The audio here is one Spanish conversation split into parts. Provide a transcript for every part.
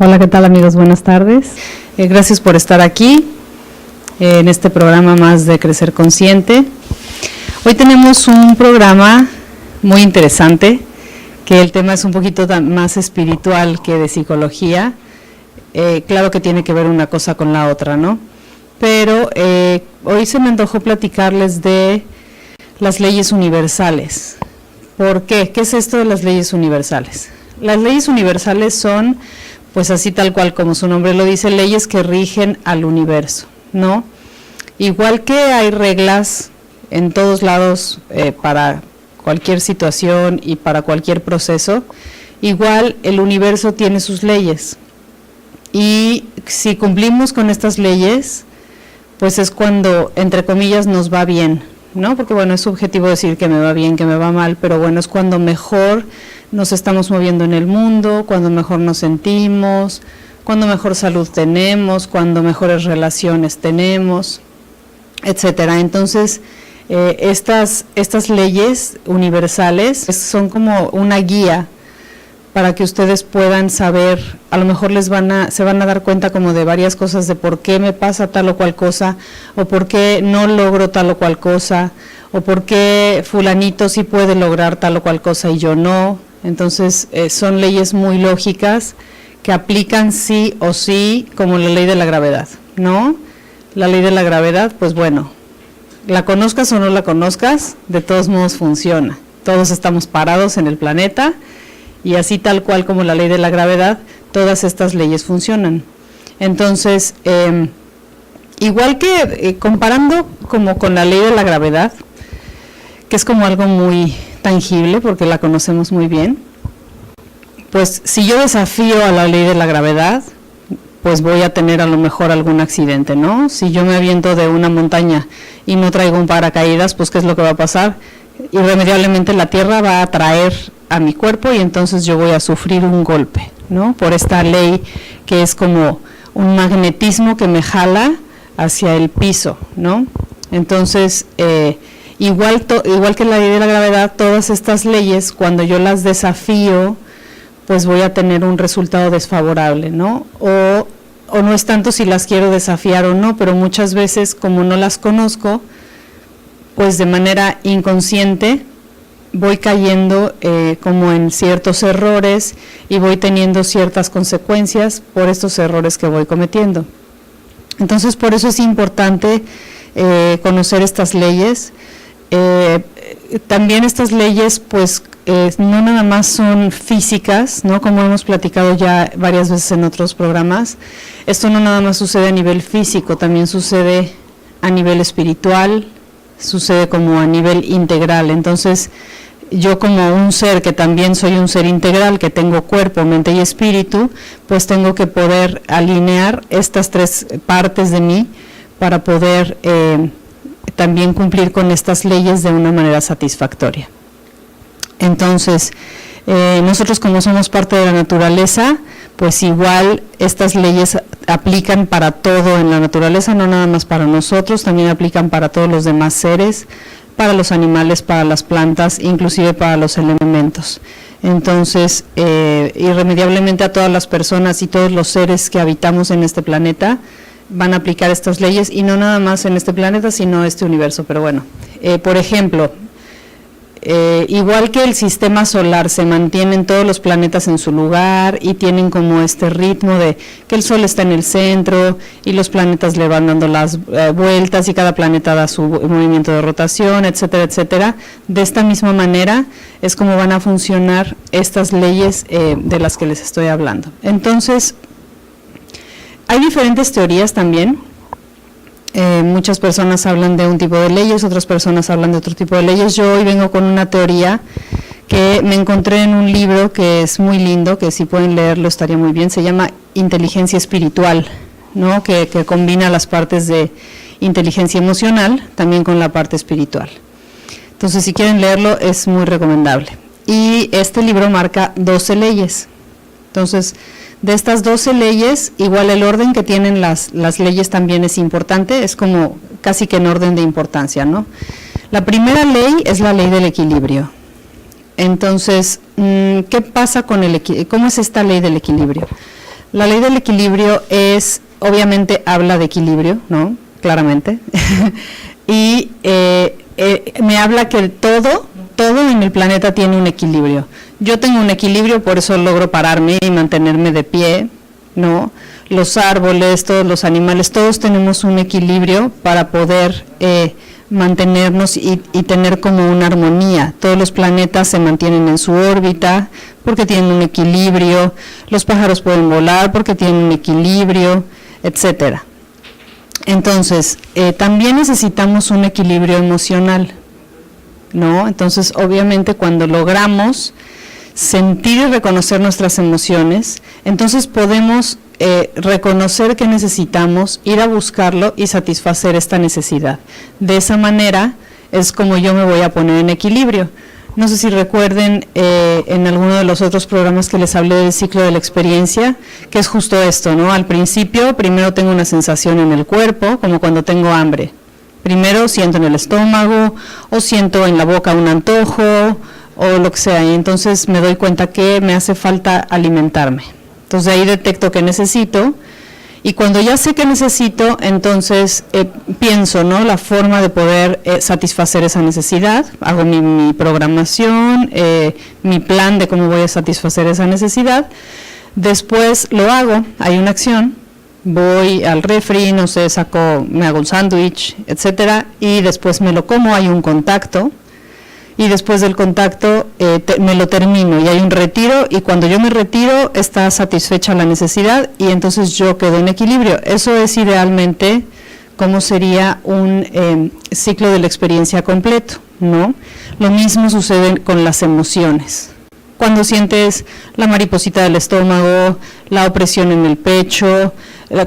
Hola, ¿qué tal amigos? Buenas tardes. Gracias por estar aquí en este programa más de Crecer Consciente. Hoy tenemos un programa muy interesante, que el tema es un poquito más espiritual que de psicología. Claro que tiene que ver una cosa con la otra, ¿no? Pero hoy se me antojó platicarles de las leyes universales. ¿Por qué? ¿Qué es esto de las leyes universales? Las leyes universales son, pues así tal cual como su nombre lo dice, leyes que rigen al universo, ¿no? Igual que hay reglas en todos lados para cualquier situación y para cualquier proceso, igual el universo tiene sus leyes. Y si cumplimos con estas leyes, pues es cuando, entre comillas, nos va bien, ¿no? Porque bueno, es subjetivo decir que me va bien, que me va mal, pero bueno, es cuando mejor nos estamos moviendo en el mundo, cuando mejor nos sentimos, cuando mejor salud tenemos, cuando mejores relaciones tenemos, etcétera. Entonces, estas leyes universales son como una guía para que ustedes puedan saber, a lo mejor se van a dar cuenta como de varias cosas, de por qué me pasa tal o cual cosa, o por qué no logro tal o cual cosa, o por qué fulanito sí puede lograr tal o cual cosa y yo no. Entonces son leyes muy lógicas que aplican sí o sí, como la ley de la gravedad, ¿no? La ley de la gravedad, pues bueno, la conozcas o no la conozcas, de todos modos funciona. Todos estamos parados en el planeta, y así tal cual como la ley de la gravedad, todas estas leyes funcionan. Entonces, igual que comparando como con la ley de la gravedad, que es como algo muy tangible porque la conocemos muy bien, pues si yo desafío a la ley de la gravedad, pues voy a tener a lo mejor algún accidente, ¿no? Si yo me aviento de una montaña y no traigo un paracaídas, pues ¿qué es lo que va a pasar? Irremediablemente la Tierra va a atraer a mi cuerpo y entonces yo voy a sufrir un golpe, ¿no? Por esta ley que es como un magnetismo que me jala hacia el piso, ¿no? Entonces, igual que la ley de la gravedad, todas estas leyes, cuando yo las desafío, pues voy a tener un resultado desfavorable, ¿no? O no es tanto si las quiero desafiar o no, pero muchas veces, como no las conozco, pues de manera inconsciente voy cayendo como en ciertos errores y voy teniendo ciertas consecuencias por estos errores que voy cometiendo. Entonces, por eso es importante conocer estas leyes. También estas leyes, pues, no nada más son físicas, ¿no? Como hemos platicado ya varias veces en otros programas, esto no nada más sucede a nivel físico, también sucede a nivel espiritual, sucede como a nivel integral. Entonces, yo como un ser que también soy un ser integral, que tengo cuerpo, mente y espíritu, pues tengo que poder alinear estas tres partes de mí para poder también cumplir con estas leyes de una manera satisfactoria. Entonces, nosotros como somos parte de la naturaleza, pues igual estas leyes aplican para todo en la naturaleza, no nada más para nosotros, también aplican para todos los demás seres, para los animales, para las plantas, inclusive para los elementos. Entonces, irremediablemente a todas las personas y todos los seres que habitamos en este planeta van a aplicar estas leyes, y no nada más en este planeta, sino este universo. Pero bueno, por ejemplo, igual que el sistema solar se mantienen todos los planetas en su lugar y tienen como este ritmo de que el Sol está en el centro y los planetas le van dando las vueltas y cada planeta da su movimiento de rotación, etcétera, etcétera. De esta misma manera es como van a funcionar estas leyes de las que les estoy hablando. Entonces, hay diferentes teorías también. Muchas personas hablan de un tipo de leyes, otras personas hablan de otro tipo de leyes. Yo hoy vengo con una teoría que me encontré en un libro que es muy lindo, que si pueden leerlo estaría muy bien. Se llama Inteligencia Espiritual, ¿no? Que combina las partes de inteligencia emocional también con la parte espiritual. Entonces, si quieren leerlo, es muy recomendable. Y este libro marca 12 leyes. Entonces, de estas 12 leyes, igual el orden que tienen las leyes también es importante, es como casi que en orden de importancia, ¿no? La primera ley es la ley del equilibrio. Entonces, ¿qué pasa con el equilibrio? ¿Cómo es esta ley del equilibrio? La ley del equilibrio obviamente habla de equilibrio, ¿no? Claramente. Y me habla que todo en el planeta tiene un equilibrio. Yo tengo un equilibrio, por eso logro pararme y mantenerme de pie, ¿no? Los árboles, todos los animales, todos tenemos un equilibrio para poder mantenernos y tener como una armonía. Todos los planetas se mantienen en su órbita porque tienen un equilibrio, los pájaros pueden volar porque tienen un equilibrio, etcétera. Entonces, también necesitamos un equilibrio emocional, ¿no? Entonces, obviamente, cuando logramos sentir y reconocer nuestras emociones, entonces podemos reconocer que necesitamos, ir a buscarlo y satisfacer esta necesidad. De esa manera es como yo me voy a poner en equilibrio. No sé si recuerden en alguno de los otros programas que les hablé del ciclo de la experiencia, que es justo esto, ¿no? Al principio, primero tengo una sensación en el cuerpo, como cuando tengo hambre. Primero siento en el estómago, o siento en la boca un antojo, o lo que sea, y entonces me doy cuenta que me hace falta alimentarme. Entonces ahí detecto que necesito, y cuando ya sé que necesito, entonces pienso, ¿no?, la forma de poder satisfacer esa necesidad, hago mi programación, mi plan de cómo voy a satisfacer esa necesidad, después lo hago, hay una acción, voy al refri, no sé, me hago un sándwich, etcétera, y después me lo como, hay un contacto, y después del contacto me lo termino y hay un retiro, y cuando yo me retiro está satisfecha la necesidad y entonces yo quedo en equilibrio. Eso es idealmente como sería un ciclo de la experiencia completo, ¿no? Lo mismo sucede con las emociones. Cuando sientes la mariposita del estómago, la opresión en el pecho,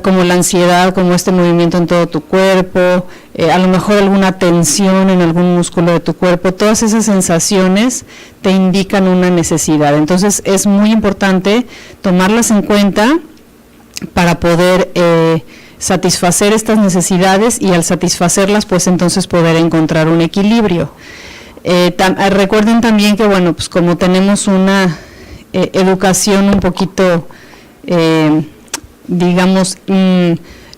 como la ansiedad, como este movimiento en todo tu cuerpo, a lo mejor alguna tensión en algún músculo de tu cuerpo, todas esas sensaciones te indican una necesidad. Entonces es muy importante tomarlas en cuenta para poder satisfacer estas necesidades, y al satisfacerlas pues entonces poder encontrar un equilibrio. Recuerden también que, bueno, pues como tenemos una educación un poquito, digamos,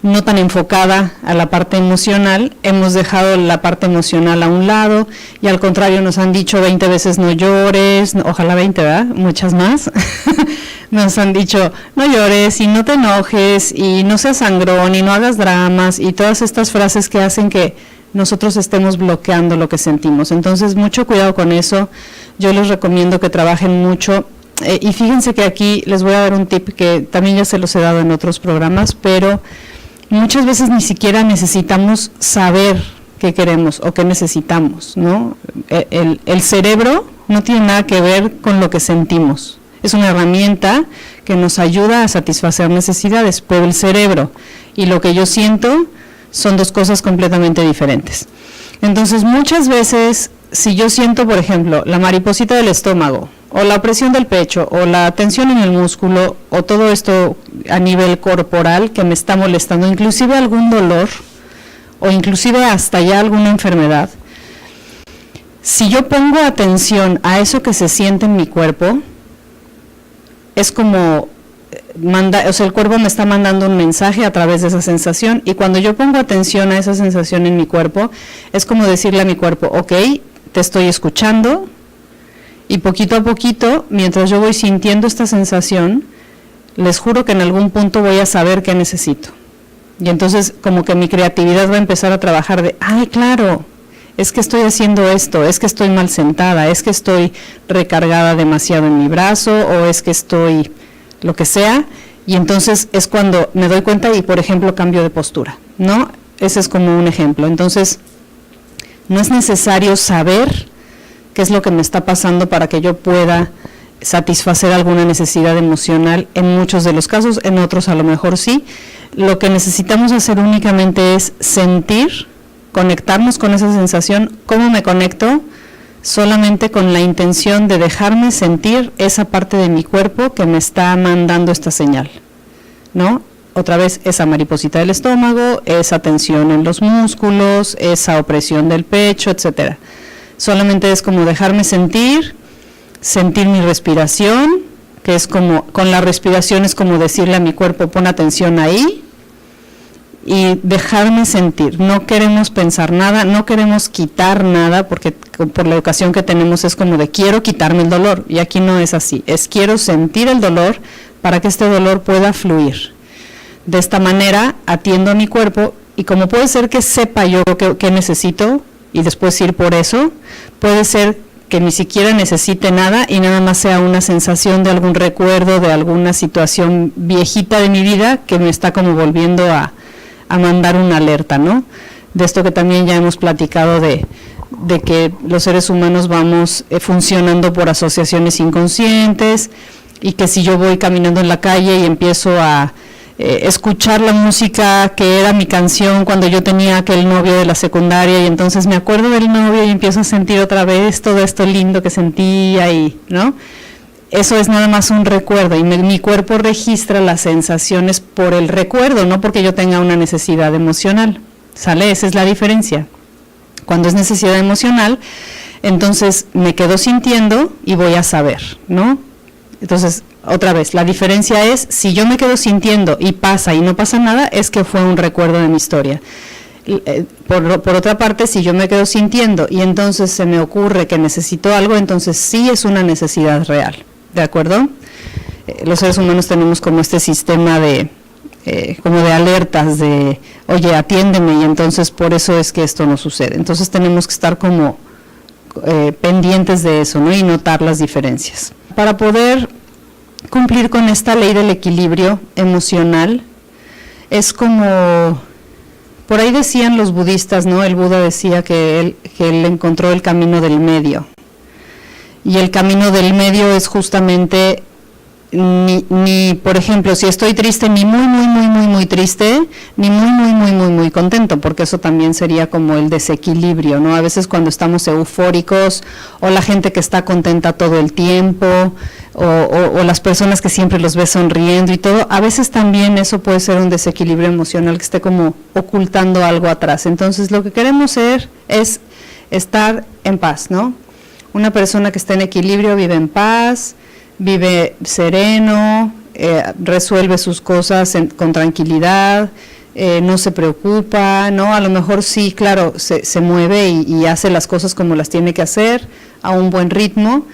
no tan enfocada a la parte emocional, hemos dejado la parte emocional a un lado, y al contrario nos han dicho 20 veces no llores, ojalá 20, ¿verdad? Muchas más. Nos han dicho no llores y no te enojes y no seas sangrón y no hagas dramas, y todas estas frases que hacen que nosotros estemos bloqueando lo que sentimos. Entonces, mucho cuidado con eso. Yo les recomiendo que trabajen mucho. Y fíjense que aquí les voy a dar un tip que también ya se los he dado en otros programas, pero muchas veces ni siquiera necesitamos saber qué queremos o qué necesitamos, ¿no? El cerebro no tiene nada que ver con lo que sentimos. Es una herramienta que nos ayuda a satisfacer necesidades, pero el cerebro y lo que yo siento son dos cosas completamente diferentes. Entonces, muchas veces, si yo siento, por ejemplo, la mariposita del estómago, o la presión del pecho, o la tensión en el músculo, o todo esto a nivel corporal que me está molestando, inclusive algún dolor, o inclusive hasta ya alguna enfermedad, si yo pongo atención a eso que se siente en mi cuerpo, es como el cuerpo me está mandando un mensaje a través de esa sensación, y cuando yo pongo atención a esa sensación en mi cuerpo, es como decirle a mi cuerpo, ok, te estoy escuchando, y poquito a poquito, mientras yo voy sintiendo esta sensación, les juro que en algún punto voy a saber qué necesito. Y entonces como que mi creatividad va a empezar a trabajar de, ay, claro, es que estoy haciendo esto, es que estoy mal sentada, es que estoy recargada demasiado en mi brazo, o es que estoy lo que sea, y entonces es cuando me doy cuenta y, por ejemplo, cambio de postura, ¿no? Ese es como un ejemplo. Entonces, no es necesario saber qué es lo que me está pasando para que yo pueda satisfacer alguna necesidad emocional, en muchos de los casos, en otros a lo mejor sí. Lo que necesitamos hacer únicamente es sentir, conectarnos con esa sensación. ¿Cómo me conecto? Solamente con la intención de dejarme sentir esa parte de mi cuerpo que me está mandando esta señal, ¿no? Otra vez, esa mariposita del estómago, esa tensión en los músculos, esa opresión del pecho, etcétera. Solamente es como dejarme sentir mi respiración, que es como, con la respiración es como decirle a mi cuerpo, pon atención ahí, y dejarme sentir. No queremos pensar nada, no queremos quitar nada, porque por la educación que tenemos es como de quiero quitarme el dolor, y aquí no es así, es quiero sentir el dolor para que este dolor pueda fluir. De esta manera atiendo a mi cuerpo, y como puede ser que sepa yo qué necesito, y después ir por eso, puede ser que ni siquiera necesite nada y nada más sea una sensación de algún recuerdo, de alguna situación viejita de mi vida que me está como volviendo a mandar una alerta, ¿no? De esto que también ya hemos platicado de que los seres humanos vamos funcionando por asociaciones inconscientes, y que si yo voy caminando en la calle y empiezo a escuchar la música que era mi canción cuando yo tenía aquel novio de la secundaria, y entonces me acuerdo del novio y empiezo a sentir otra vez todo esto lindo que sentía, y ¿no? Eso es nada más un recuerdo, y mi cuerpo registra las sensaciones por el recuerdo, no porque yo tenga una necesidad emocional, ¿sale? Esa es la diferencia. Cuando es necesidad emocional, entonces me quedo sintiendo y voy a saber, ¿no? Entonces, otra vez, la diferencia es, si yo me quedo sintiendo y pasa y no pasa nada, es que fue un recuerdo de mi historia. Por otra parte, si yo me quedo sintiendo y entonces se me ocurre que necesito algo, entonces sí es una necesidad real. ¿De acuerdo? Los seres humanos tenemos como este sistema de como de alertas de, oye, atiéndeme, y entonces por eso es que esto no sucede. Entonces tenemos que estar como pendientes de eso, ¿no? Y notar las diferencias. Para poder cumplir con esta ley del equilibrio emocional, es como, por ahí decían los budistas, ¿no? El Buda decía que él encontró el camino del medio. Y el camino del medio es justamente ni, por ejemplo, si estoy triste, ni muy triste, ni muy contento, porque eso también sería como el desequilibrio, ¿no? A veces cuando estamos eufóricos, o la gente que está contenta todo el tiempo, o las personas que siempre los ves sonriendo y todo, a veces también eso puede ser un desequilibrio emocional que esté como ocultando algo atrás. Entonces lo que queremos ser es estar en paz, ¿no? Una persona que está en equilibrio vive en paz, vive sereno, resuelve sus cosas con tranquilidad, no se preocupa, ¿no? A lo mejor sí, claro, se mueve y hace las cosas como las tiene que hacer, a un buen ritmo,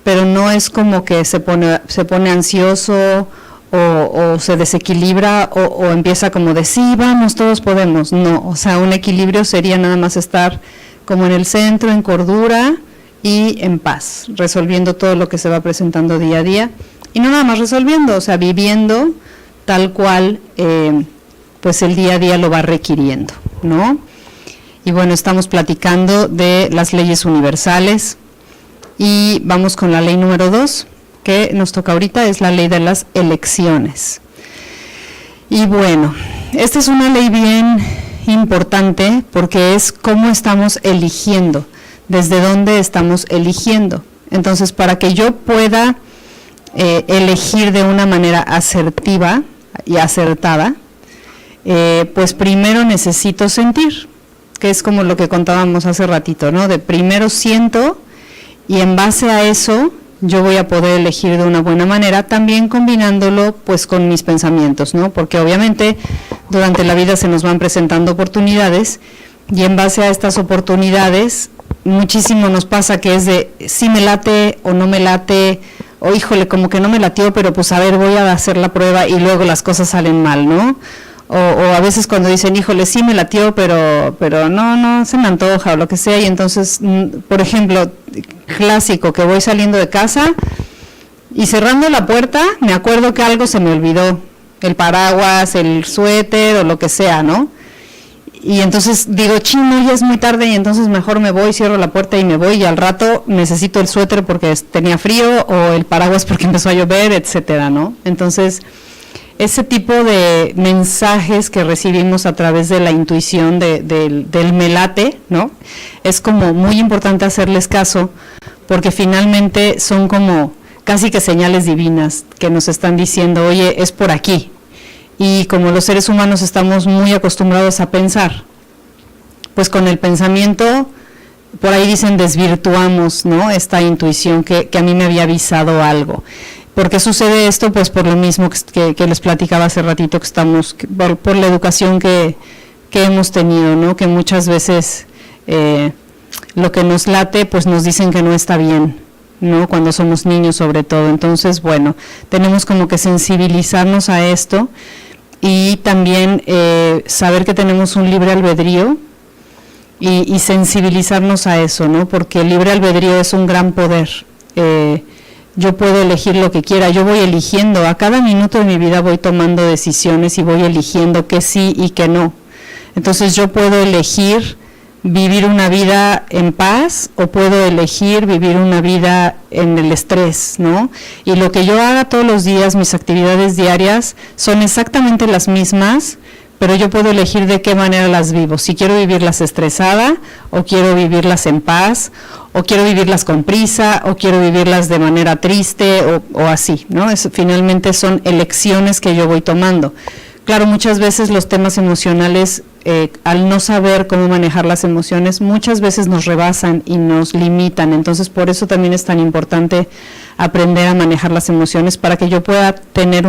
pero no es como que se pone ansioso o se desequilibra o empieza como de sí, vamos, todos podemos. No, o sea, un equilibrio sería nada más estar como en el centro, en cordura y en paz, resolviendo todo lo que se va presentando día a día, y no nada más resolviendo, o sea, viviendo tal cual pues el día a día lo va requiriendo, ¿no? Y bueno, estamos platicando de las leyes universales, y vamos con la ley número 2, que nos toca ahorita, es la ley de las elecciones. Y bueno, esta es una ley bien importante, porque es cómo estamos eligiendo, desde dónde estamos eligiendo. Entonces, para que yo pueda elegir de una manera asertiva y acertada, pues primero necesito sentir, que es como lo que contábamos hace ratito, ¿no? De primero siento, y en base a eso yo voy a poder elegir de una buena manera, también combinándolo pues con mis pensamientos, ¿no? Porque obviamente durante la vida se nos van presentando oportunidades, y en base a estas oportunidades muchísimo nos pasa que es de sí me late o no me late, o híjole, como que no me latió, pero pues a ver, voy a hacer la prueba, y luego las cosas salen mal, ¿no? O a veces cuando dicen, híjole, sí me latió, pero no se me antoja, o lo que sea, y entonces, por ejemplo, clásico, que voy saliendo de casa y cerrando la puerta, me acuerdo que algo se me olvidó, el paraguas, el suéter o lo que sea, ¿no? Y entonces digo, chino, ya es muy tarde, y entonces mejor me voy, cierro la puerta y me voy, y al rato necesito el suéter porque tenía frío, o el paraguas porque empezó a llover, etcétera, ¿no? Entonces, ese tipo de mensajes que recibimos a través de la intuición del me late, ¿no? Es como muy importante hacerles caso, porque finalmente son como casi que señales divinas que nos están diciendo, oye, es por aquí. Y como los seres humanos estamos muy acostumbrados a pensar, pues con el pensamiento, por ahí dicen, desvirtuamos, ¿no? Esta intuición que a mí me había avisado algo. ¿Por qué sucede esto? Pues por lo mismo que les platicaba hace ratito, que estamos, por la educación que hemos tenido, ¿no? Que muchas veces lo que nos late, pues nos dicen que no está bien, ¿no? Cuando somos niños sobre todo. Entonces, bueno, tenemos como que sensibilizarnos a esto y también saber que tenemos un libre albedrío y sensibilizarnos a eso, ¿no? Porque el libre albedrío es un gran poder. Yo puedo elegir lo que quiera, yo voy eligiendo, a cada minuto de mi vida voy tomando decisiones y voy eligiendo qué sí y qué no. Entonces yo puedo elegir vivir una vida en paz o puedo elegir vivir una vida en el estrés, ¿no? Y lo que yo haga todos los días, mis actividades diarias, son exactamente las mismas, pero yo puedo elegir de qué manera las vivo, si quiero vivirlas estresada, o quiero vivirlas en paz, o quiero vivirlas con prisa, o quiero vivirlas de manera triste, o así, ¿no? Finalmente son elecciones que yo voy tomando. Claro, muchas veces los temas emocionales, al no saber cómo manejar las emociones, muchas veces nos rebasan y nos limitan, entonces por eso también es tan importante aprender a manejar las emociones para que yo pueda tener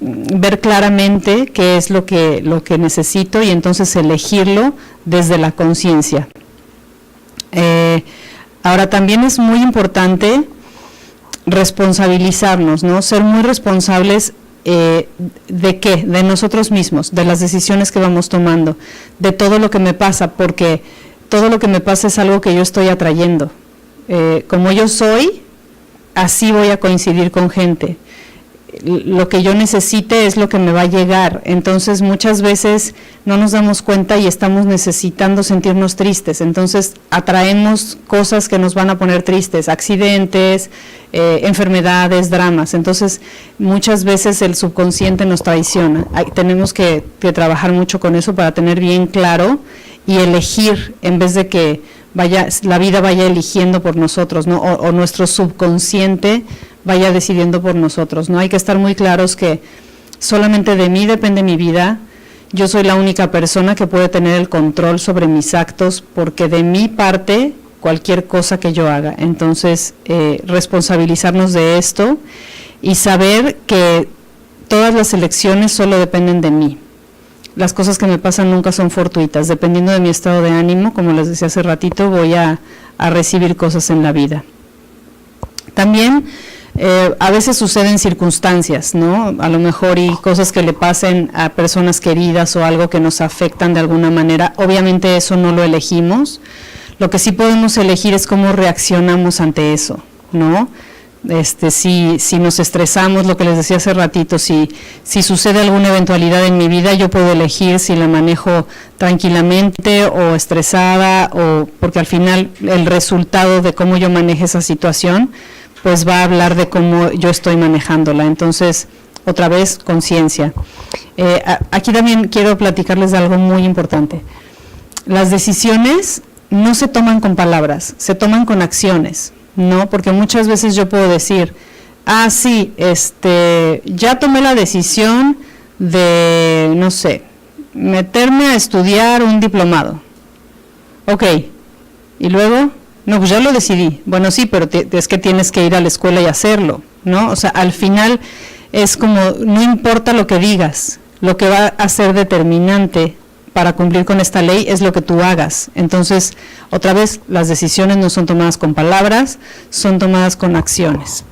ver claramente qué es lo que necesito y entonces elegirlo desde la conciencia. Ahora también es muy importante responsabilizarnos, ¿no? Ser muy responsables ¿de qué? De nosotros mismos, de las decisiones que vamos tomando, de todo lo que me pasa, porque todo lo que me pasa es algo que yo estoy atrayendo. Como yo soy, así voy a coincidir con gente. Lo que yo necesite es lo que me va a llegar, entonces muchas veces no nos damos cuenta y estamos necesitando sentirnos tristes, entonces atraemos cosas que nos van a poner tristes, accidentes, enfermedades, dramas, entonces muchas veces el subconsciente nos traiciona. Tenemos que trabajar mucho con eso para tener bien claro y elegir en vez de que la vida vaya eligiendo por nosotros, ¿no? o nuestro subconsciente vaya decidiendo por nosotros, ¿no? Hay que estar muy claros que solamente de mí depende mi vida, yo soy la única persona que puede tener el control sobre mis actos, porque de mi parte cualquier cosa que yo haga. Entonces, responsabilizarnos de esto y saber que todas las elecciones solo dependen de mí. Las cosas que me pasan nunca son fortuitas, dependiendo de mi estado de ánimo, como les decía hace ratito, voy a recibir cosas en la vida. También a veces suceden circunstancias, ¿no? A lo mejor y cosas que le pasen a personas queridas o algo que nos afectan de alguna manera. Obviamente eso no lo elegimos. Lo que sí podemos elegir es cómo reaccionamos ante eso, ¿no? Si nos estresamos, lo que les decía hace ratito, si sucede alguna eventualidad en mi vida, yo puedo elegir si la manejo tranquilamente o estresada, porque al final el resultado de cómo yo maneje esa situación pues va a hablar de cómo yo estoy manejándola. Entonces, otra vez, conciencia. Aquí también quiero platicarles de algo muy importante. Las decisiones no se toman con palabras, se toman con acciones, ¿no? Porque muchas veces yo puedo decir, sí, ya tomé la decisión de, no sé, meterme a estudiar un diplomado. Ok, y luego, no, pues ya lo decidí. Bueno, sí, pero es que tienes que ir a la escuela y hacerlo, ¿no? O sea, al final es como, no importa lo que digas, lo que va a ser determinante para cumplir con esta ley es lo que tú hagas. Entonces, otra vez, las decisiones no son tomadas con palabras, son tomadas con acciones.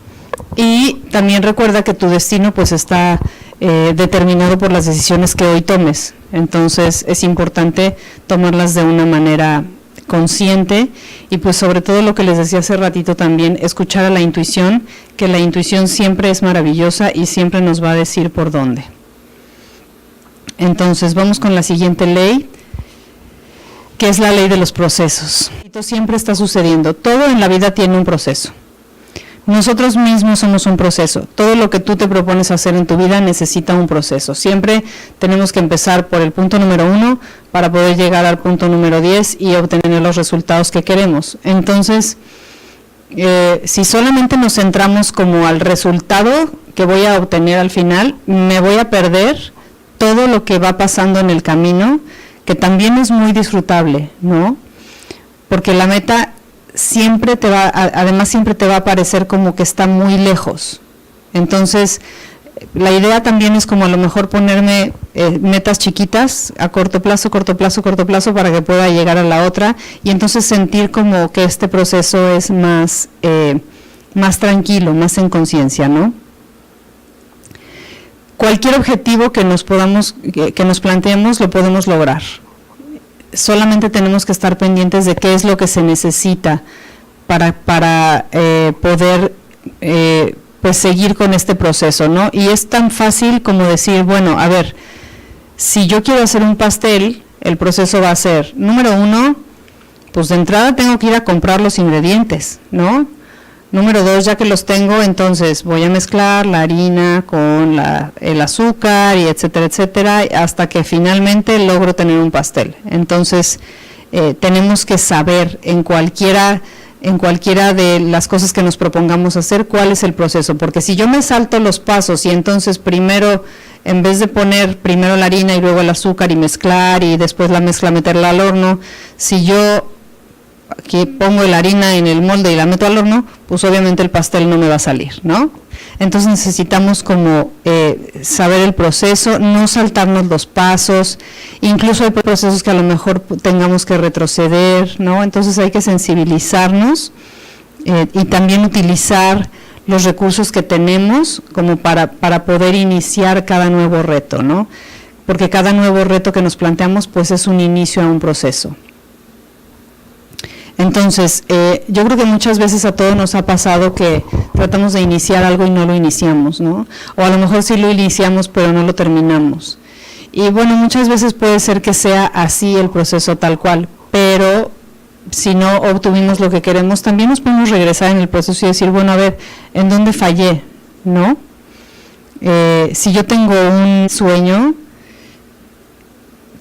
Y también recuerda que tu destino pues está determinado por las decisiones que hoy tomes. Entonces, es importante tomarlas de una manera consciente y pues sobre todo lo que les decía hace ratito también, escuchar a la intuición, que la intuición siempre es maravillosa y siempre nos va a decir por dónde. Entonces vamos con la siguiente ley, que es la ley de los procesos. Esto siempre está sucediendo, todo en la vida tiene un proceso. Nosotros mismos somos un proceso, todo lo que tú te propones hacer en tu vida necesita un proceso. Siempre tenemos que empezar por el punto número 1 para poder llegar al punto número 10 y obtener los resultados que queremos. Entonces, si solamente nos centramos como al resultado que voy a obtener al final, me voy a perder todo lo que va pasando en el camino, que también es muy disfrutable, ¿no? Porque la meta siempre te va a parecer como que está muy lejos. Entonces, la idea también es como a lo mejor ponerme metas chiquitas a corto plazo, para que pueda llegar a la otra, y entonces sentir como que este proceso es más tranquilo, más en conciencia, ¿no? Cualquier objetivo que nos planteemos lo podemos lograr. Solamente tenemos que estar pendientes de qué es lo que se necesita para poder pues seguir con este proceso, ¿no? Y es tan fácil como decir, bueno, a ver, si yo quiero hacer un pastel, el proceso va a ser, número 1, pues de entrada tengo que ir a comprar los ingredientes, ¿no? Número 2, ya que los tengo, entonces voy a mezclar la harina con el azúcar y etcétera, hasta que finalmente logro tener un pastel. Entonces, tenemos que saber en cualquiera de las cosas que nos propongamos hacer cuál es el proceso, porque si yo me salto los pasos y entonces primero, en vez de poner primero la harina y luego el azúcar y mezclar y después la mezcla meterla al horno, si yo aquí pongo la harina en el molde y la meto al horno, pues obviamente el pastel no me va a salir, ¿no? Entonces necesitamos como saber el proceso, no saltarnos los pasos, incluso hay procesos que a lo mejor tengamos que retroceder, ¿no? Entonces hay que sensibilizarnos y también utilizar los recursos que tenemos como para poder iniciar cada nuevo reto, ¿no? Porque cada nuevo reto que nos planteamos pues es un inicio a un proceso. Entonces, yo creo que muchas veces a todos nos ha pasado que tratamos de iniciar algo y no lo iniciamos, ¿no? O a lo mejor sí lo iniciamos pero no lo terminamos. Y bueno, muchas veces puede ser que sea así el proceso tal cual, pero si no obtuvimos lo que queremos, también nos podemos regresar en el proceso y decir, bueno, a ver, ¿en dónde fallé? ¿No? Si yo tengo un sueño,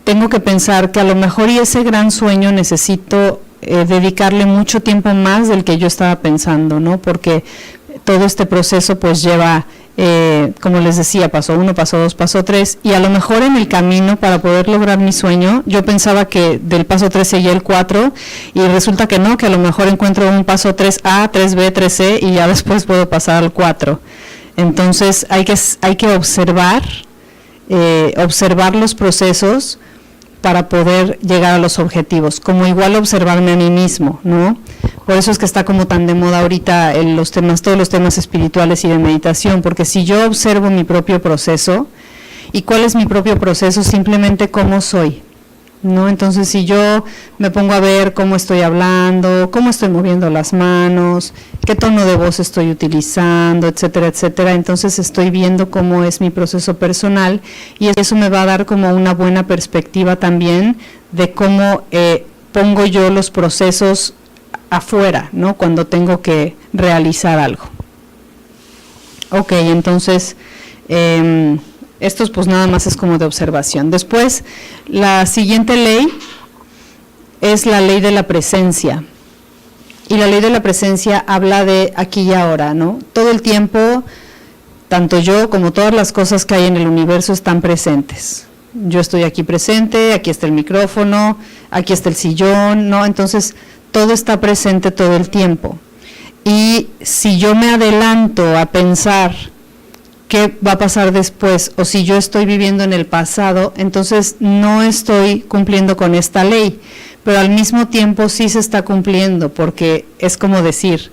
tengo que pensar que a lo mejor y ese gran sueño necesito dedicarle mucho tiempo más del que yo estaba pensando, ¿no? Porque todo este proceso pues lleva, como les decía, paso 1, paso 2, paso 3, y a lo mejor en el camino para poder lograr mi sueño, yo pensaba que del paso 3 seguía el 4, y resulta que no, que a lo mejor encuentro un paso 3A, 3B, 3C, y ya después puedo pasar al 4. Entonces hay que observar los procesos para poder llegar a los objetivos, como igual observarme a mí mismo, ¿no? Por eso es que está como tan de moda ahorita todos los temas espirituales y de meditación, porque si yo observo mi propio proceso, ¿y cuál es mi propio proceso? Simplemente cómo soy, ¿no? Entonces, si yo me pongo a ver cómo estoy hablando, cómo estoy moviendo las manos, qué tono de voz estoy utilizando, etcétera, entonces estoy viendo cómo es mi proceso personal, y eso me va a dar como una buena perspectiva también de cómo pongo yo los procesos afuera, ¿no? Cuando tengo que realizar algo. Ok, entonces estos pues nada más es como de observación. Después, la siguiente ley es la ley de la presencia. Y la ley de la presencia habla de aquí y ahora, ¿no? Todo el tiempo, tanto yo como todas las cosas que hay en el universo están presentes. Yo estoy aquí presente, aquí está el micrófono, aquí está el sillón, ¿no? Entonces, todo está presente todo el tiempo. Y si yo me adelanto a pensar qué va a pasar después, o si yo estoy viviendo en el pasado, entonces no estoy cumpliendo con esta ley, pero al mismo tiempo sí se está cumpliendo, porque es como decir,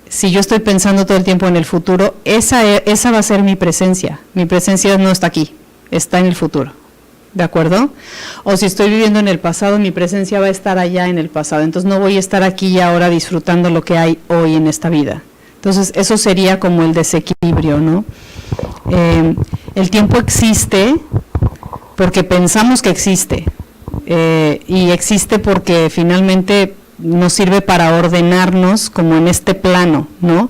si yo estoy pensando todo el tiempo en el futuro, esa va a ser mi presencia no está aquí, está en el futuro, ¿de acuerdo? O si estoy viviendo en el pasado, mi presencia va a estar allá en el pasado, entonces no voy a estar aquí y ahora disfrutando lo que hay hoy en esta vida. Entonces, eso sería como el desequilibrio, ¿no? El tiempo existe porque pensamos que existe, y existe porque finalmente nos sirve para ordenarnos como en este plano, ¿no?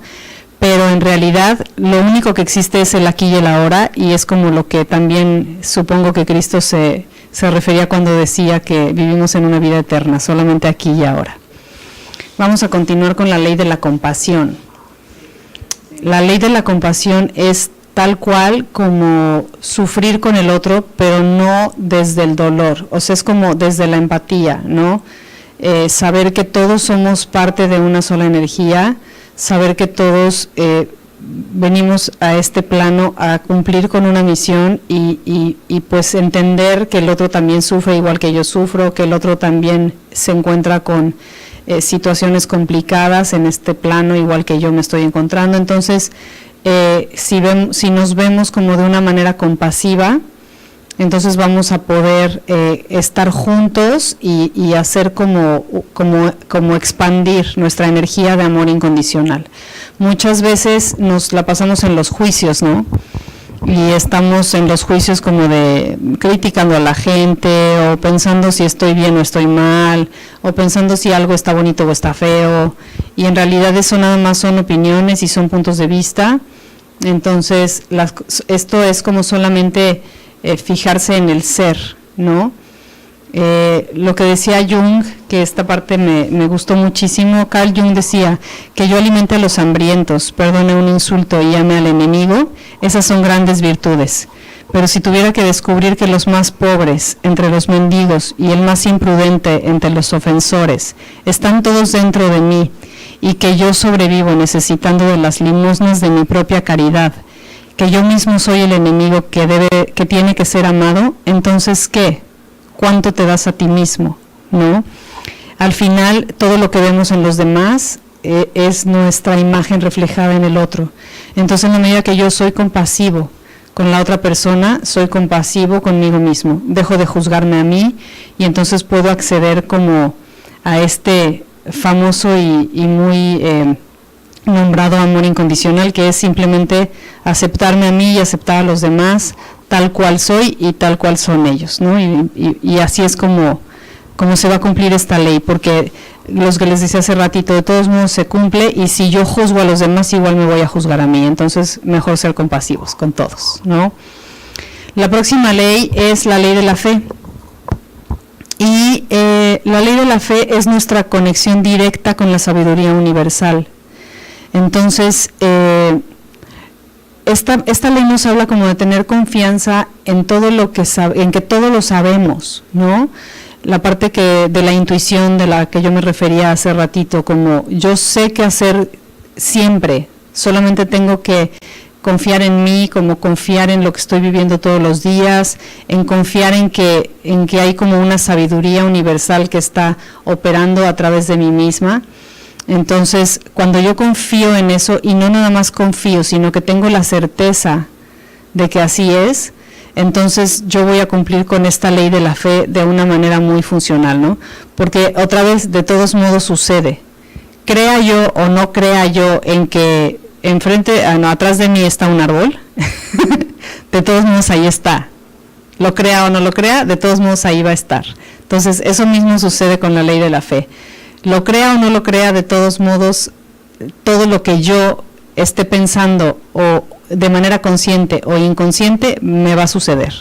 Pero en realidad lo único que existe es el aquí y el ahora, y es como lo que también supongo que Cristo se refería cuando decía que vivimos en una vida eterna, solamente aquí y ahora. Vamos a continuar con la ley de la compasión. La ley de la compasión es tal cual como sufrir con el otro, pero no desde el dolor, o sea, es como desde la empatía, ¿no? saber que todos somos parte de una sola energía, saber que todos venimos a este plano a cumplir con una misión y pues entender que el otro también sufre igual que yo sufro, que el otro también se encuentra con situaciones complicadas en este plano igual que yo me estoy encontrando. Entonces, si nos vemos como de una manera compasiva, entonces vamos a poder estar juntos y hacer como expandir nuestra energía de amor incondicional. Muchas veces nos la pasamos en los juicios, ¿no? Y estamos en los juicios como de criticando a la gente, o pensando si estoy bien o estoy mal, o pensando si algo está bonito o está feo, y en realidad eso nada más son opiniones y son puntos de vista. Entonces esto es como solamente fijarse en el ser, ¿no? Lo que decía Jung, que esta parte me gustó muchísimo. Carl Jung decía que yo alimente a los hambrientos, perdone un insulto y ame al enemigo, esas son grandes virtudes. Pero si tuviera que descubrir que los más pobres entre los mendigos y el más imprudente entre los ofensores están todos dentro de mí y que yo sobrevivo necesitando de las limosnas de mi propia caridad, que yo mismo soy el enemigo que tiene que ser amado, entonces ¿qué? ¿Cuánto te das a ti mismo? ¿No? Al final, todo lo que vemos en los demás es nuestra imagen reflejada en el otro. Entonces, en la medida que yo soy compasivo con la otra persona, soy compasivo conmigo mismo. Dejo de juzgarme a mí y entonces puedo acceder como a este famoso y muy nombrado amor incondicional, que es simplemente aceptarme a mí y aceptar a los demás tal cual soy y tal cual son ellos, ¿no? Y así es como se va a cumplir esta ley, porque los que les decía hace ratito, de todos modos se cumple, y si yo juzgo a los demás, igual me voy a juzgar a mí. Entonces mejor ser compasivos con todos, ¿no? La próxima ley es la ley de la fe, y la ley de la fe es nuestra conexión directa con la sabiduría universal. Entonces, esta ley nos habla como de tener confianza en todo lo que en que todo lo sabemos, ¿no? La parte de la intuición de la que yo me refería hace ratito, como yo sé qué hacer siempre, solamente tengo que confiar en mí, como confiar en lo que estoy viviendo todos los días, en confiar en que hay como una sabiduría universal que está operando a través de mí misma. Entonces, cuando yo confío en eso, y no nada más confío, sino que tengo la certeza de que así es, entonces yo voy a cumplir con esta ley de la fe de una manera muy funcional, ¿no? Porque otra vez, de todos modos sucede. Crea yo o no crea yo en que atrás de mí está un árbol, de todos modos ahí está. Lo crea o no lo crea, de todos modos ahí va a estar. Entonces, eso mismo sucede con la ley de la fe. Lo crea o no lo crea, de todos modos, todo lo que yo esté pensando, o de manera consciente o inconsciente, me va a suceder.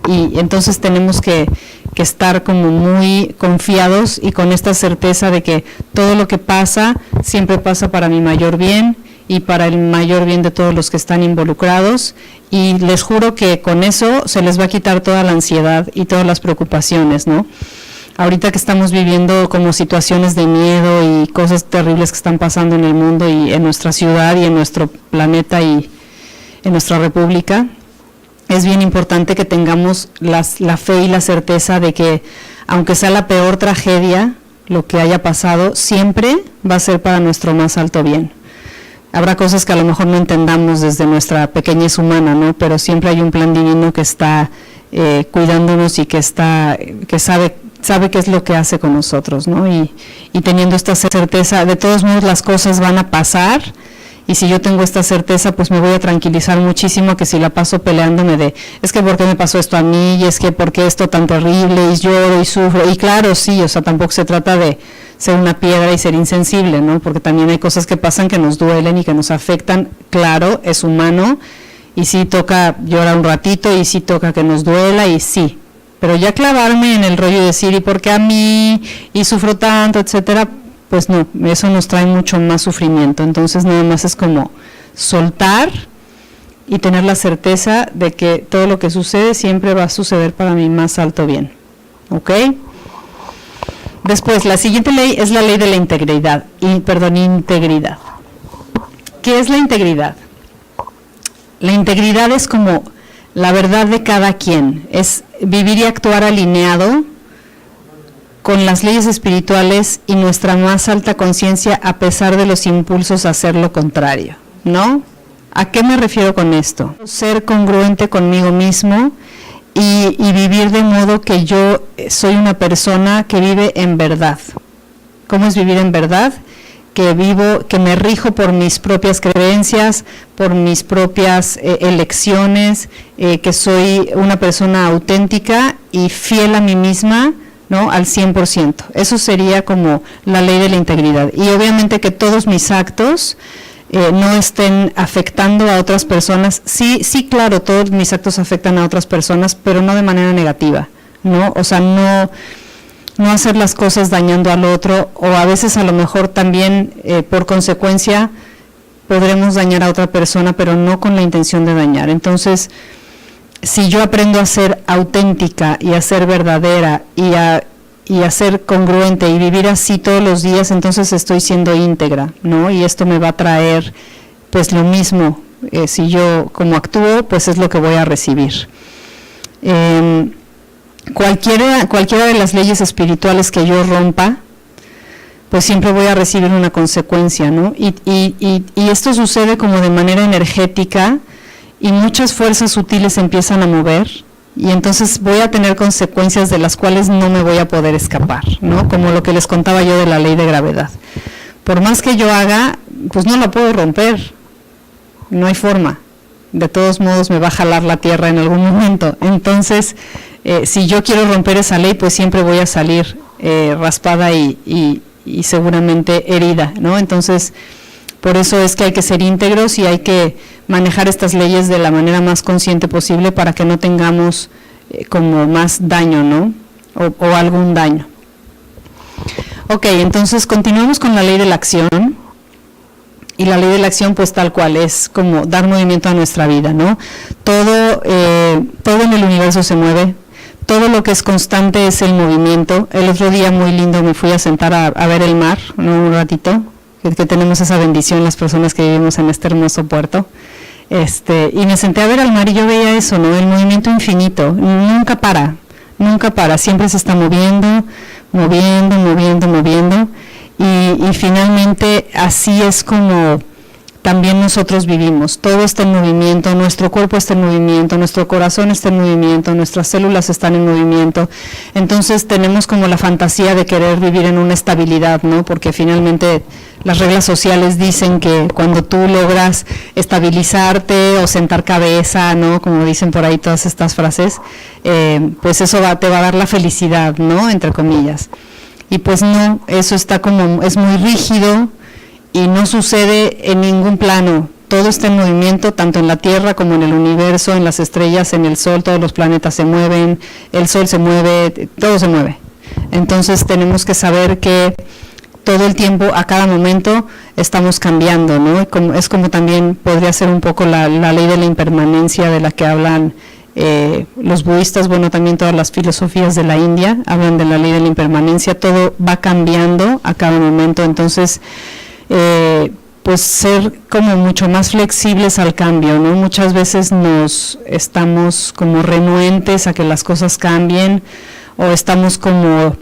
Y entonces tenemos que estar como muy confiados y con esta certeza de que todo lo que pasa, siempre pasa para mi mayor bien y para el mayor bien de todos los que están involucrados. Y les juro que con eso se les va a quitar toda la ansiedad y todas las preocupaciones, ¿no? Ahorita que estamos viviendo como situaciones de miedo y cosas terribles que están pasando en el mundo y en nuestra ciudad y en nuestro planeta y en nuestra república, es bien importante que tengamos la fe y la certeza de que, aunque sea la peor tragedia, lo que haya pasado, siempre va a ser para nuestro más alto bien. Habrá cosas que a lo mejor no entendamos desde nuestra pequeñez humana, ¿no? Pero siempre hay un plan divino que está cuidándonos y que sabe qué es lo que hace con nosotros, ¿no? Y teniendo esta certeza, de todos modos las cosas van a pasar, y si yo tengo esta certeza, pues me voy a tranquilizar muchísimo, que si la paso peleándome es que ¿por qué me pasó esto a mí? Y es que ¿por qué esto tan terrible? Y lloro y sufro. Y claro, sí, o sea, tampoco se trata de ser una piedra y ser insensible, ¿no? Porque también hay cosas que pasan que nos duelen y que nos afectan. Claro, es humano, y sí toca llorar un ratito, y sí toca que nos duela, y sí. Pero ya clavarme en el rollo y decir, ¿y por qué a mí? Y sufro tanto, etcétera, pues no, eso nos trae mucho más sufrimiento. Entonces nada más es como soltar y tener la certeza de que todo lo que sucede siempre va a suceder para mi más alto bien. ¿Ok? Después, la siguiente ley es la ley de la integridad. Integridad. ¿Qué es la integridad? La integridad es como la verdad de cada quien, es vivir y actuar alineado con las leyes espirituales y nuestra más alta conciencia a pesar de los impulsos a hacer lo contrario, ¿no? ¿A qué me refiero con esto? Ser congruente conmigo mismo y vivir de modo que yo soy una persona que vive en verdad. ¿Cómo es vivir en verdad? Que me rijo por mis propias creencias, por mis propias elecciones, que soy una persona auténtica y fiel a mí misma, ¿no? Al 100%. Eso sería como la ley de la integridad. Y obviamente que todos mis actos no estén afectando a otras personas. Sí, claro, todos mis actos afectan a otras personas, pero no de manera negativa, ¿no? O sea, no hacer las cosas dañando al otro, o a veces a lo mejor también por consecuencia podremos dañar a otra persona, pero no con la intención de dañar. Entonces, si yo aprendo a ser auténtica y a ser verdadera y a ser congruente y vivir así todos los días, entonces estoy siendo íntegra, ¿no? Y esto me va a traer pues lo mismo. Si yo como actúo, pues es lo que voy a recibir. Cualquiera de las leyes espirituales que yo rompa, pues siempre voy a recibir una consecuencia, ¿no? Y esto sucede como de manera energética y muchas fuerzas sutiles se empiezan a mover y entonces voy a tener consecuencias de las cuales no me voy a poder escapar, ¿no? Como lo que les contaba yo de la ley de gravedad. Por más que yo haga, pues no la puedo romper, no hay forma. De todos modos me va a jalar la tierra en algún momento. Entonces, si yo quiero romper esa ley, pues siempre voy a salir raspada y seguramente herida, ¿no? Entonces, por eso es que hay que ser íntegros y hay que manejar estas leyes de la manera más consciente posible para que no tengamos como más daño, ¿no? O algún daño. Ok, entonces continuamos con la ley de la acción. Y la ley de la acción, pues tal cual, es como dar movimiento a nuestra vida, ¿no? Todo en el universo se mueve, todo lo que es constante es el movimiento. El otro día, muy lindo, me fui a sentar a ver el mar, ¿no? Un ratito, que tenemos esa bendición las personas que vivimos en este hermoso puerto. Y me senté a ver al mar y yo veía eso, ¿no? El movimiento infinito, nunca para, siempre se está moviendo. Y finalmente así es como también nosotros vivimos, todo está en movimiento, nuestro cuerpo está en movimiento, nuestro corazón está en movimiento, nuestras células están en movimiento, entonces tenemos como la fantasía de querer vivir en una estabilidad, ¿no? Porque finalmente las reglas sociales dicen que cuando tú logras estabilizarte o sentar cabeza, ¿no? Como dicen por ahí todas estas frases, pues eso te va a dar la felicidad, ¿no? Entre comillas. Y pues no, eso está como, es muy rígido y no sucede en ningún plano. Todo está en movimiento, tanto en la Tierra como en el universo, en las estrellas, en el Sol, todos los planetas se mueven, el Sol se mueve, todo se mueve. Entonces tenemos que saber que todo el tiempo, a cada momento, estamos cambiando, ¿no? Es como también podría ser un poco la ley de la impermanencia de la que hablan los budistas, bueno, también todas las filosofías de la India hablan de la ley de la impermanencia, todo va cambiando a cada momento, entonces pues ser como mucho más flexibles al cambio, ¿no? Muchas veces nos estamos como renuentes a que las cosas cambien o estamos como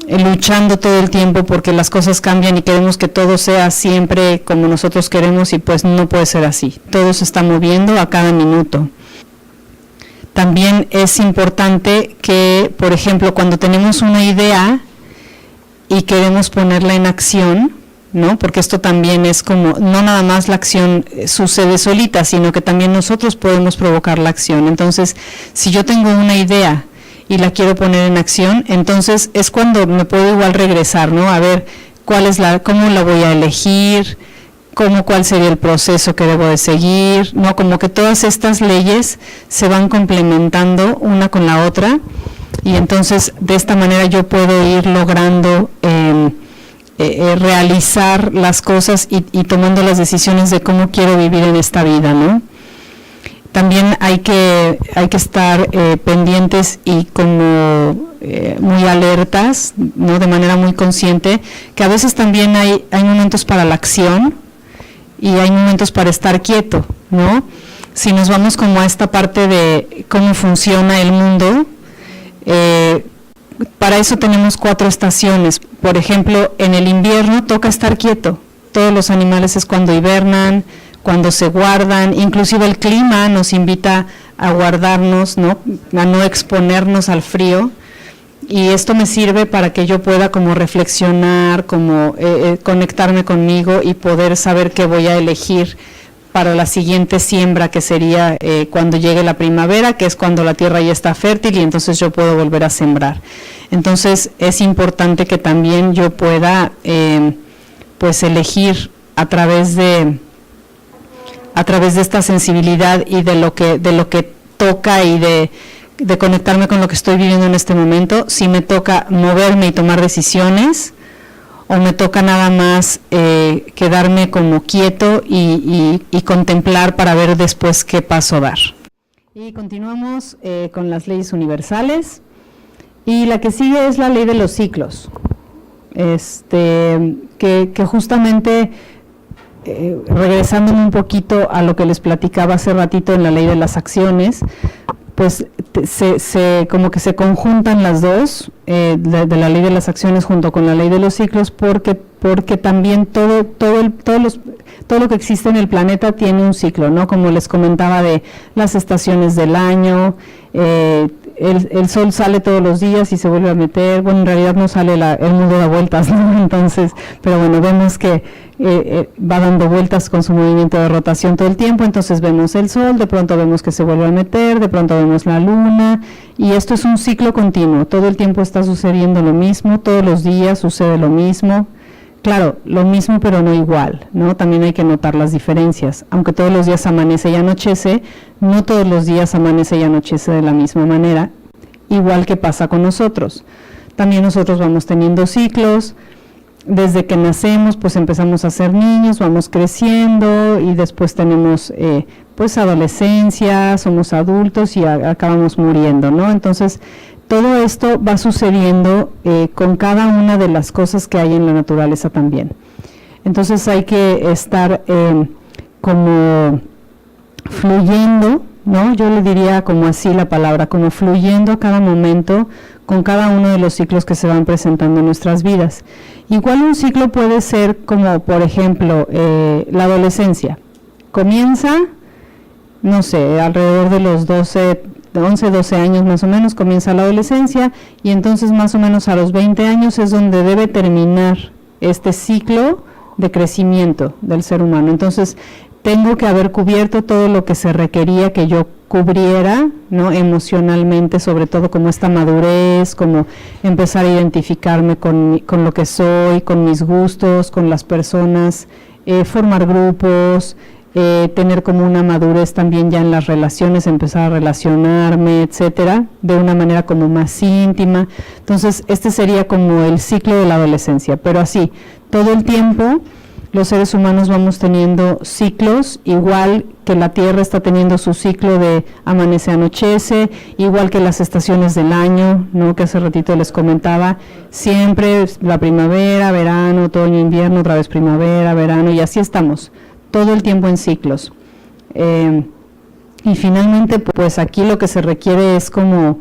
luchando todo el tiempo porque las cosas cambian y queremos que todo sea siempre como nosotros queremos y pues no puede ser así, todo se está moviendo a cada minuto. También es importante que, por ejemplo, cuando tenemos una idea y queremos ponerla en acción, ¿no? Porque esto también es como, no nada más la acción sucede solita, sino que también nosotros podemos provocar la acción. Entonces, si yo tengo una idea y la quiero poner en acción, entonces es cuando me puedo igual regresar, ¿no? A ver cómo la voy a elegir, cuál sería el proceso que debo de seguir, ¿no? Como que todas estas leyes se van complementando una con la otra y entonces de esta manera yo puedo ir logrando realizar las cosas y tomando las decisiones de cómo quiero vivir en esta vida, ¿no? También hay que estar pendientes y como muy alertas, ¿no? De manera muy consciente, que a veces también hay momentos para la acción y hay momentos para estar quieto, ¿no? Si nos vamos como a esta parte de cómo funciona el mundo, para eso tenemos 4 estaciones. Por ejemplo, en el invierno toca estar quieto. Todos los animales es cuando hibernan, cuando se guardan, inclusive el clima nos invita a guardarnos, ¿no? A no exponernos al frío. Y esto me sirve para que yo pueda como reflexionar, como conectarme conmigo y poder saber qué voy a elegir para la siguiente siembra, que sería cuando llegue la primavera, que es cuando la tierra ya está fértil y entonces yo puedo volver a sembrar. Entonces es importante que también yo pueda pues elegir a través de esta sensibilidad y de lo que toca y de conectarme con lo que estoy viviendo en este momento, si me toca moverme y tomar decisiones, o me toca nada más quedarme como quieto y contemplar para ver después qué paso dar. Y continuamos con las leyes universales, y la que sigue es la ley de los ciclos, que justamente, regresándome un poquito a lo que les platicaba hace ratito en la ley de las acciones, pues como que se conjuntan las dos, de la ley de las acciones junto con la ley de los ciclos, porque también todo lo que existe en el planeta tiene un ciclo, ¿no? Como les comentaba de las estaciones del año, el sol sale todos los días y se vuelve a meter, bueno, en realidad no sale, el mundo da vueltas, ¿no? Entonces, pero bueno, vemos que va dando vueltas con su movimiento de rotación todo el tiempo, entonces vemos el sol, de pronto vemos que se vuelve a meter, de pronto vemos la luna, y esto es un ciclo continuo, todo el tiempo está sucediendo lo mismo, todos los días sucede lo mismo. Claro, lo mismo pero no igual, ¿no? También hay que notar las diferencias. Aunque todos los días amanece y anochece, no todos los días amanece y anochece de la misma manera, igual que pasa con nosotros. También nosotros vamos teniendo ciclos, desde que nacemos pues empezamos a ser niños, vamos creciendo y después tenemos pues adolescencia, somos adultos y acabamos muriendo, ¿no? Entonces, todo esto va sucediendo con cada una de las cosas que hay en la naturaleza también. Entonces hay que estar como fluyendo, ¿no? Yo le diría como así la palabra, como fluyendo a cada momento con cada uno de los ciclos que se van presentando en nuestras vidas. Igual un ciclo puede ser como, por ejemplo, la adolescencia. Comienza, no sé, alrededor de los 11, 12 años más o menos comienza la adolescencia, y entonces más o menos a los 20 años es donde debe terminar este ciclo de crecimiento del ser humano. Entonces tengo que haber cubierto todo lo que se requería que yo cubriera, ¿no? Emocionalmente, sobre todo como esta madurez, como empezar a identificarme con lo que soy, con mis gustos, con las personas, formar grupos, tener como una madurez también ya en las relaciones, empezar a relacionarme, etcétera, de una manera como más íntima. Entonces, este sería como el ciclo de la adolescencia, pero así, todo el tiempo los seres humanos vamos teniendo ciclos, igual que la Tierra está teniendo su ciclo de amanece, anochece, igual que las estaciones del año, ¿no? Que hace ratito les comentaba, siempre la primavera, verano, otoño, invierno, otra vez primavera, verano, y así estamos todo el tiempo en ciclos. Y finalmente, pues aquí lo que se requiere es como,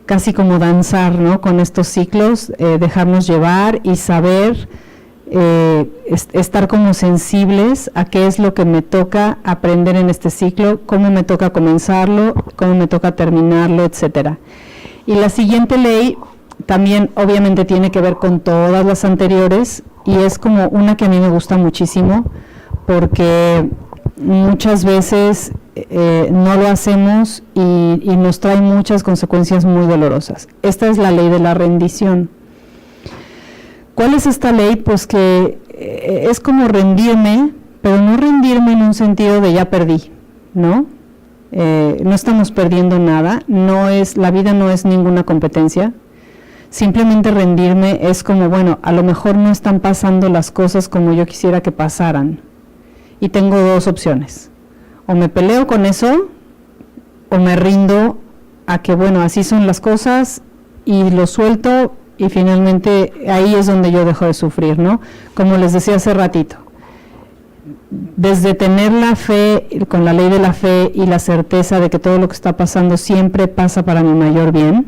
casi como danzar, ¿no? Con estos ciclos, dejarnos llevar y saber, estar como sensibles a qué es lo que me toca aprender en este ciclo, cómo me toca comenzarlo, cómo me toca terminarlo, etcétera. Y la siguiente ley también obviamente tiene que ver con todas las anteriores, y es como una que a mí me gusta muchísimo, porque muchas veces no lo hacemos y nos trae muchas consecuencias muy dolorosas. Esta es la ley de la rendición. ¿Cuál es esta ley? Pues que es como rendirme, pero no rendirme en un sentido de ya perdí, ¿no? No estamos perdiendo nada, la vida no es ninguna competencia. Simplemente rendirme es como, bueno, a lo mejor no están pasando las cosas como yo quisiera que pasaran. Y tengo dos opciones, o me peleo con eso, o me rindo a que, bueno, así son las cosas y lo suelto y finalmente ahí es donde yo dejo de sufrir, ¿no? Como les decía hace ratito, desde tener la fe, con la ley de la fe y la certeza de que todo lo que está pasando siempre pasa para mi mayor bien,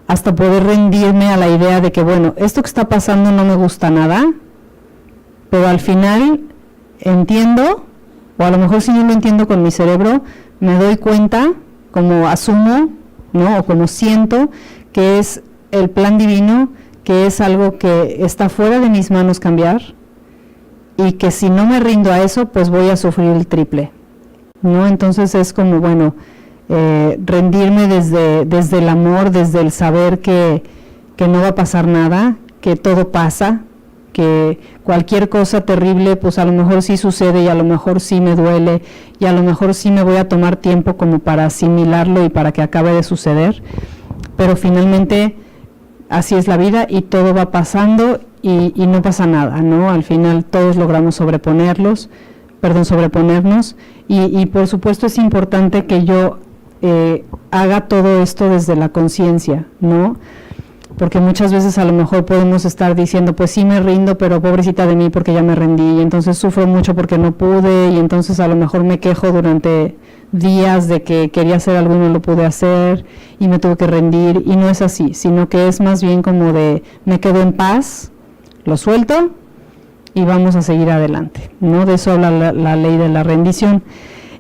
hasta poder rendirme a la idea de que, bueno, esto que está pasando no me gusta nada, pero al final entiendo, o a lo mejor si no lo entiendo con mi cerebro, me doy cuenta, como asumo, ¿no? O como siento que es el plan divino, que es algo que está fuera de mis manos cambiar, y que si no me rindo a eso, pues voy a sufrir el triple, ¿no? Entonces es como, bueno, rendirme desde el amor, desde el saber que no va a pasar nada, que todo pasa, que cualquier cosa terrible, pues a lo mejor sí sucede y a lo mejor sí me duele y a lo mejor sí me voy a tomar tiempo como para asimilarlo y para que acabe de suceder, pero finalmente así es la vida y todo va pasando y no pasa nada, ¿no? Al final todos logramos sobreponernos y por supuesto es importante que yo haga todo esto desde la conciencia, ¿no? Porque muchas veces a lo mejor podemos estar diciendo, pues sí me rindo, pero pobrecita de mí porque ya me rendí, y entonces sufro mucho porque no pude, y entonces a lo mejor me quejo durante días de que quería hacer algo y no lo pude hacer, y me tuve que rendir, y no es así, sino que es más bien como de, me quedo en paz, lo suelto, y vamos a seguir adelante, ¿no? De eso habla la ley de la rendición.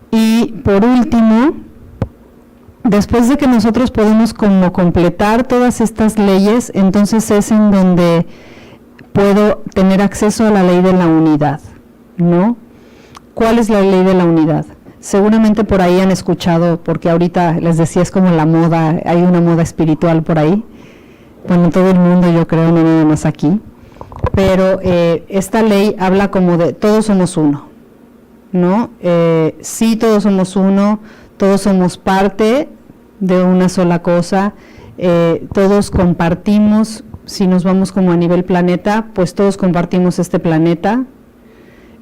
Y por último, después de que nosotros podemos como completar todas estas leyes, entonces es en donde puedo tener acceso a la ley de la unidad, ¿no? ¿Cuál es la ley de la unidad? Seguramente por ahí han escuchado, porque ahorita les decía es como la moda, hay una moda espiritual por ahí, bueno, en todo el mundo yo creo, no nada más aquí, pero esta ley habla como de todos somos uno, ¿no? Sí, todos somos uno, todos somos parte de una sola cosa, todos compartimos, si nos vamos como a nivel planeta, pues todos compartimos este planeta.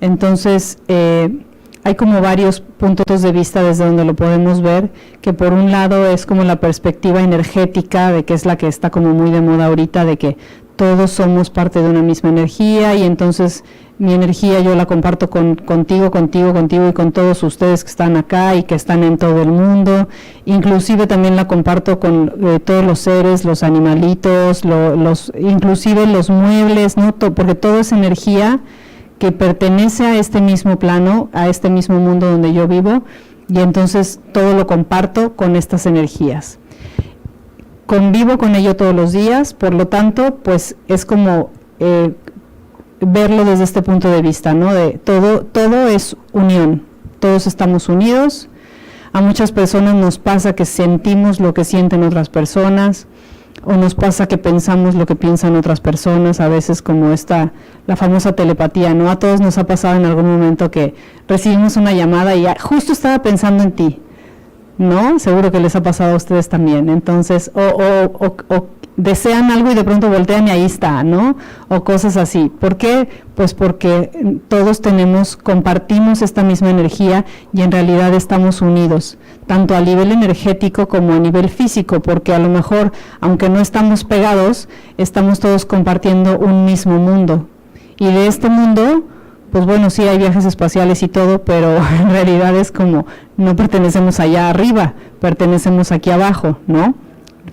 Entonces hay como varios puntos de vista desde donde lo podemos ver, que por un lado es como la perspectiva energética, de que es la que está como muy de moda ahorita, de que todos somos parte de una misma energía, y entonces mi energía yo la comparto contigo y con todos ustedes que están acá y que están en todo el mundo, inclusive también la comparto con todos los seres, los animalitos, inclusive los muebles, ¿no? Porque todo es energía que pertenece a este mismo plano, a este mismo mundo donde yo vivo, y entonces todo lo comparto con estas energías. Convivo con ello todos los días, por lo tanto, pues es como verlo desde este punto de vista, ¿no? De todo es unión, todos estamos unidos. A muchas personas nos pasa que sentimos lo que sienten otras personas, o nos pasa que pensamos lo que piensan otras personas, a veces como la famosa telepatía, ¿no? A todos nos ha pasado en algún momento que recibimos una llamada y justo estaba pensando en ti, ¿no? Seguro que les ha pasado a ustedes también. Entonces, o desean algo y de pronto voltean y ahí está, ¿no? O cosas así. ¿Por qué? Pues porque todos compartimos esta misma energía y en realidad estamos unidos, tanto a nivel energético como a nivel físico, porque a lo mejor, aunque no estamos pegados, estamos todos compartiendo un mismo mundo. Y de este mundo, pues bueno, sí hay viajes espaciales y todo, pero en realidad es como, no pertenecemos allá arriba, pertenecemos aquí abajo, ¿no?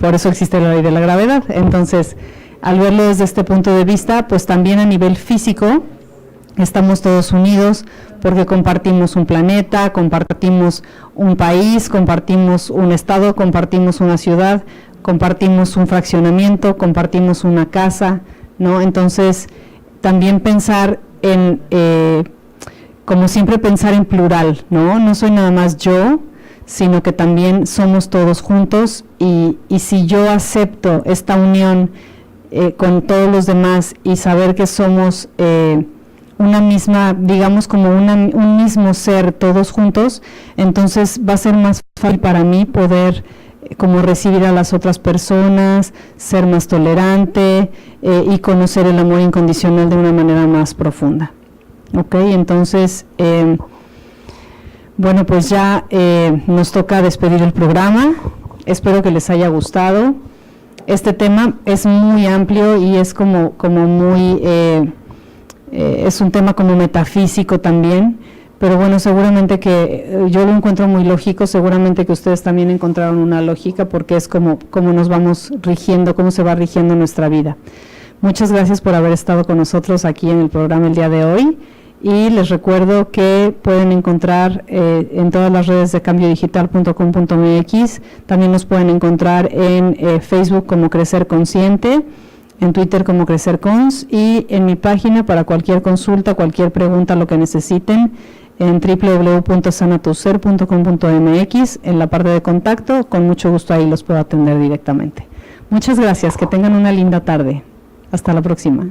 Por eso existe la ley de la gravedad. Entonces, al verlo desde este punto de vista, pues también a nivel físico estamos todos unidos porque compartimos un planeta, compartimos un país, compartimos un estado, compartimos una ciudad, compartimos un fraccionamiento, compartimos una casa, ¿no? Entonces, también pensar como siempre pensar en plural, ¿no? No soy nada más yo, sino que también somos todos juntos, y si yo acepto esta unión con todos los demás y saber que somos una misma, digamos como un mismo ser todos juntos, entonces va a ser más fácil para mí poder como recibir a las otras personas, ser más tolerante y conocer el amor incondicional de una manera más profunda. ¿Ok? Entonces, bueno, pues ya nos toca despedir el programa. Espero que les haya gustado. Este tema es muy amplio y es como muy, es un tema como metafísico también, pero bueno, seguramente que yo lo encuentro muy lógico, seguramente que ustedes también encontraron una lógica porque es como nos vamos rigiendo, cómo se va rigiendo nuestra vida. Muchas gracias por haber estado con nosotros aquí en el programa el día de hoy y les recuerdo que pueden encontrar en todas las redes de cambiodigital.com.mx, también nos pueden encontrar en Facebook como Crecer Consciente, en Twitter como Crecer Cons y en mi página para cualquier consulta, cualquier pregunta, lo que necesiten, en www.sanatuser.com.mx, en la parte de contacto, con mucho gusto ahí los puedo atender directamente. Muchas gracias, que tengan una linda tarde. Hasta la próxima.